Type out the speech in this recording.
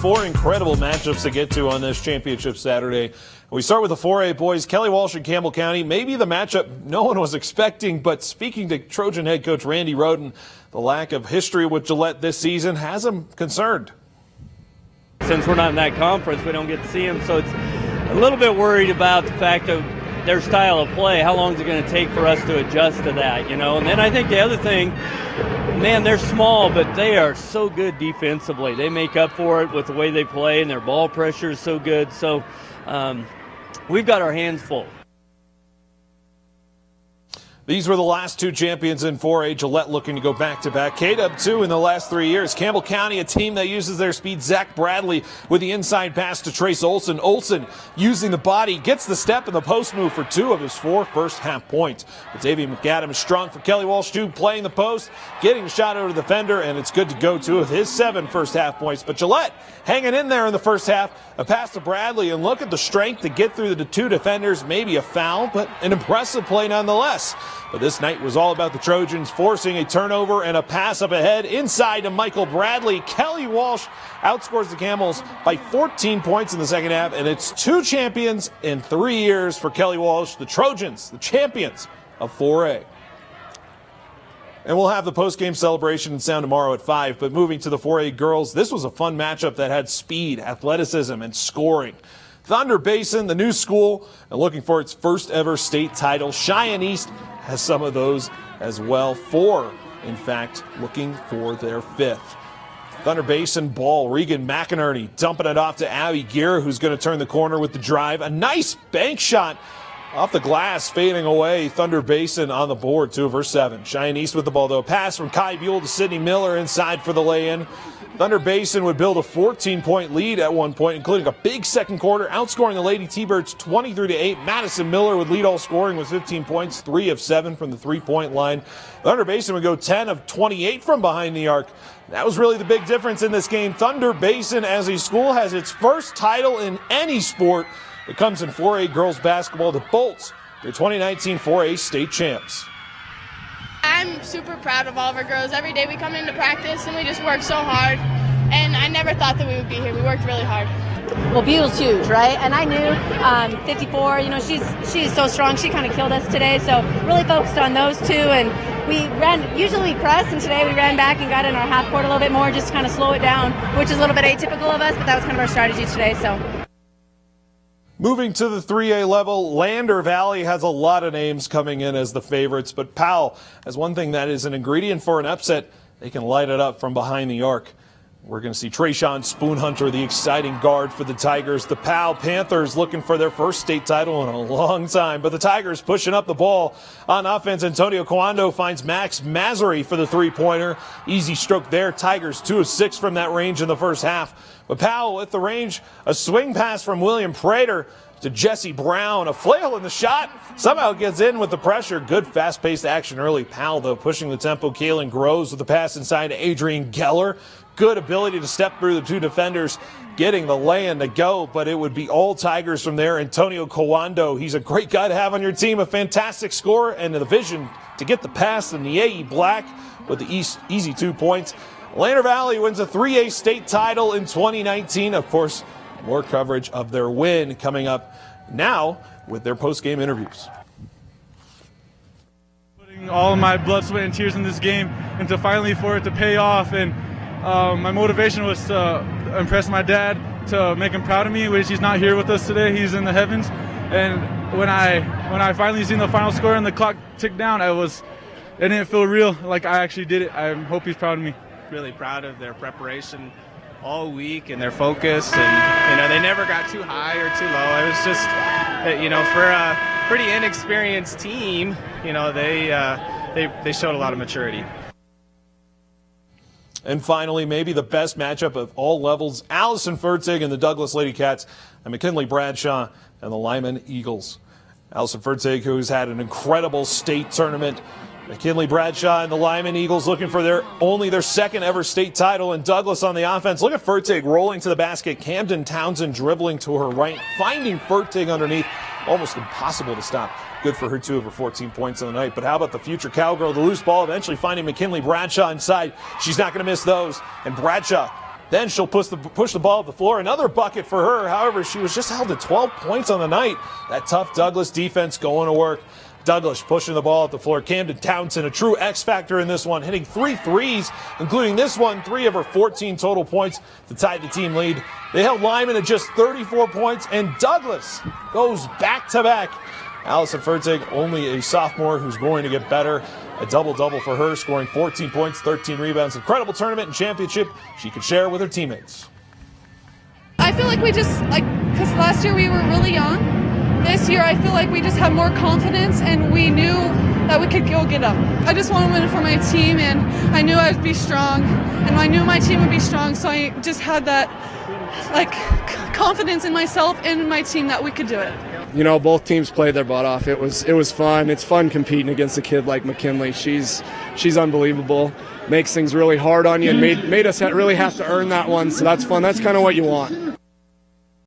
4 incredible matchups to get to on this championship Saturday. We start with the 4A boys. Kelly Walsh and Campbell County, maybe the matchup no one was expecting, but speaking to Trojan head coach Randy Roden, the lack of history with Gillette this season has him concerned. Since we're not in that conference, we don't get to see them, so it's a little bit worried about the fact of their style of play. How long is it going to take for us to adjust to that, you know? And then I think the other thing, man, they're small, but they are so good defensively. They make up for it with the way they play, and their ball pressure is so good. So we've got our hands full. These were the last two champions in 4A. Gillette looking to go back-to-back. K-Dub 2 in the last 3 years. Campbell County, a team that uses their speed. Zach Bradley with the inside pass to Trace Olson. Olson using the body, gets the step in the post move for 2 of his 4 first-half points. But Davey McAdams strong for Kelly Walsh, too, playing the post, getting a shot over the defender, and it's good to go, 2 of his 7 first-half points. But Gillette hanging in there in the first half. A pass to Bradley, and look at the strength to get through the 2 defenders. Maybe a foul, but an impressive play nonetheless. But this night was all about the Trojans forcing a turnover and a pass up ahead inside to Michael Bradley. Kelly Walsh outscores the Camels by 14 points in the second half, and it's 2 champions in 3 years for Kelly Walsh. The Trojans, the champions of 4A. And we'll have the post-game celebration and sound tomorrow at 5. But moving to the 4A girls, this was a fun matchup that had speed, athleticism, and scoring. Thunder Basin, the new school, and looking for its first ever state title. Cheyenne East has some of those as well. 4, in fact, looking for their 5th. Thunder Basin ball, Regan McInerney dumping it off to Abby Gear, who's going to turn the corner with the drive. A nice bank shot off the glass, fading away. Thunder Basin on the board, 2 of her 7. Cheyenne East with the ball, though. Pass from Kai Buell to Sydney Miller inside for the lay-in. Thunder Basin would build a 14-point lead at one point, including a big second quarter, outscoring the Lady T-Birds 23-8. Madison Miller would lead all scoring with 15 points, 3 of 7 from the three-point line. Thunder Basin would go 10 of 28 from behind the arc. That was really the big difference in this game. Thunder Basin, as a school, has its first title in any sport. It comes in 4A girls basketball. The Bolts, their 2019 4A state champs. I'm super proud of all of our girls. Every day we come into practice and we just work so hard. And I never thought that we would be here. We worked really hard. Well, Buell's huge, right? And I knew 54, you know, she's so strong. She kind of killed us today. So really focused on those 2. And we usually press, and today we ran back and got in our half court a little bit more just to kind of slow it down, which is a little bit atypical of us, but that was kind of our strategy today. So. Moving to the 3A level, Lander Valley has a lot of names coming in as the favorites, but Powell has one thing that is an ingredient for an upset. They can light it up from behind the arc. We're going to see Trayshawn Spoonhunter, the exciting guard for the Tigers. The Powell Panthers looking for their first state title in a long time, but the Tigers pushing up the ball on offense. Antonio Coando finds Max Masery for the three-pointer. Easy stroke there. Tigers 2 of 6 from that range in the first half. But Powell at the range, a swing pass from William Prater to Jesse Brown. A flail in the shot. Somehow gets in with the pressure. Good fast-paced action early. Powell, though, pushing the tempo. Kaylin Groves with the pass inside to Adrian Geller. Good ability to step through the 2 defenders, getting the lay-in to go, but it would be all Tigers from there. Antonio Coando, he's a great guy to have on your team, a fantastic scorer, and the vision to get the pass. And Niei Black with the easy 2 points. Lander Valley wins a 3A state title in 2019. Of course, more coverage of their win coming up now with their post-game interviews. Putting all of my blood, sweat, and tears in this game, and to finally for it to pay off. And my motivation was to impress my dad, to make him proud of me, which he's not here with us today. He's in the heavens. And when I finally seen the final score and the clock ticked down, it didn't feel real, like I actually did it. I hope he's proud of me. Really proud of their preparation all week and their focus, and they never got too high or too low. It was just for a pretty inexperienced team, they showed a lot of maturity. And finally, maybe the best matchup of all levels, Allison Fertig and the Douglas Lady Cats, and McKinley Bradshaw and the Lyman Eagles. Allison Fertig, who's had an incredible state tournament. McKinley Bradshaw and the Lyman Eagles looking for only their second ever state title. And Douglas on the offense. Look at Fertig rolling to the basket. Camden Townsend dribbling to her right, finding Fertig underneath. Almost impossible to stop. Good for her 2 of her 14 points on the night. But how about the future Cowgirl? The loose ball eventually finding McKinley Bradshaw inside. She's not going to miss those. And Bradshaw Then she'll push the ball up the floor. Another bucket for her. However, she was just held to 12 points on the night. That tough Douglas defense going to work. Douglas pushing the ball up the floor. Camden Townsend, a true X factor in this one, hitting 3 threes, including this one, 3 of her 14 total points to tie the team lead. They held Lyman at just 34 points, and Douglas goes back-to-back. Allison Fertig, only a sophomore who's going to get better. A double-double for her, scoring 14 points, 13 rebounds. Incredible tournament and championship she could share with her teammates. I feel like we just, because last year we were really young. This year I feel like we just have more confidence and we knew that we could go get up. I just want to win for my team, and I knew I would be strong, and I knew my team would be strong, so I just had that confidence in myself and in my team that we could do it. You know, both teams played their butt off. It was fun. It's fun competing against a kid like McKinley. She's unbelievable. Makes things really hard on you and made us really have to earn that one. So that's fun. That's kind of what you want.